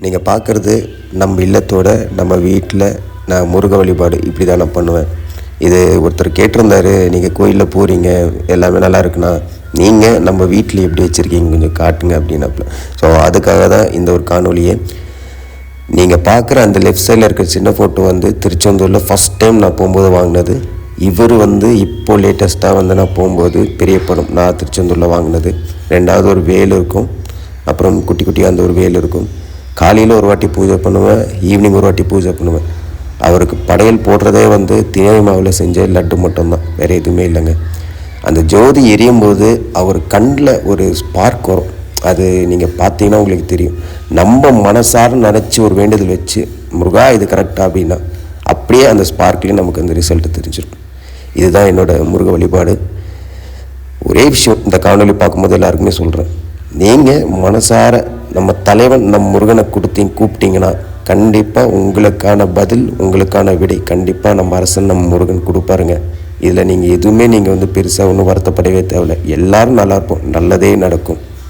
நீங்கள் பார்க்குறது நம்ம இல்லத்தோட நம்ம வீட்டில் நான் முருக வழிபாடு இப்படி தான் நான் பண்ணுவேன். இது ஒருத்தர் கேட்டிருந்தாரு, நீங்கள் கோயிலில் போகிறீங்க எல்லாமே நல்லா இருக்குண்ணா, நீங்கள் நம்ம வீட்டில் எப்படி வச்சுருக்கீங்க கொஞ்சம் காட்டுங்க அப்படின்னாப்புல. ஸோ அதுக்காக தான் இந்த ஒரு காணொலியை. நீங்கள் பார்க்குற அந்த லெஃப்ட் சைடில் இருக்கிற சின்ன ஃபோட்டோ வந்து திருச்செந்தூரில் ஃபஸ்ட் டைம் நான் போகும்போது வாங்கினது. இவர் வந்து இப்போது லேட்டஸ்ட்டாக வந்து நான் போகும்போது பெரிய படம் நான் திருச்செந்தூரில் வாங்கினது. ரெண்டாவது ஒரு வேல் இருக்கும், அப்புறம் குட்டி குட்டியாக அந்த ஒரு வேல் இருக்கும். காலையில் ஒரு வாட்டி பூஜை பண்ணுவேன், ஈவினிங் ஒரு வாட்டி பூஜை பண்ணுவேன். அவருக்கு படையல் போடுறதே வந்து திணை மாவில் செஞ்ச லட்டு மட்டும்தான், வேறு எதுவுமே இல்லைங்க. அந்த ஜோதி எரியும் போது அவர் கண்ணில் ஒரு ஸ்பார்க் வரும், அது நீங்கள் பார்த்தீங்கன்னா உங்களுக்கு தெரியும். நம்ம மனசார நினச்சி ஒரு வேண்டுதல் வச்சு முருகா இது கரெக்டாக அப்படின்னா அப்படியே அந்த ஸ்பார்க்லேயும் நமக்கு அந்த ரிசல்ட்டு தெரிஞ்சிடும். இதுதான் என்னோடய முருக வழிபாடு. ஒரே விஷயம் இந்த காணொலி பார்க்கும்போது எல்லாருக்குமே சொல்கிறேன், நீங்கள் மனசார நம்ம தலைவன் நம் முருகனை கூப்பிட்டீங்கன்னா கண்டிப்பாக உங்களுக்கான பதில், உங்களுக்கான விடை கண்டிப்பாக நம்ம அரசன் நம்ம முருகன் கொடுப்பாருங்க. இதில் நீங்கள் எதுவுமே வந்து பெருசாக ஒன்றும் வருத்தப்படவே தேவையில்லை. எல்லோரும் நல்லா இருப்போம், நல்லதே நடக்கும்.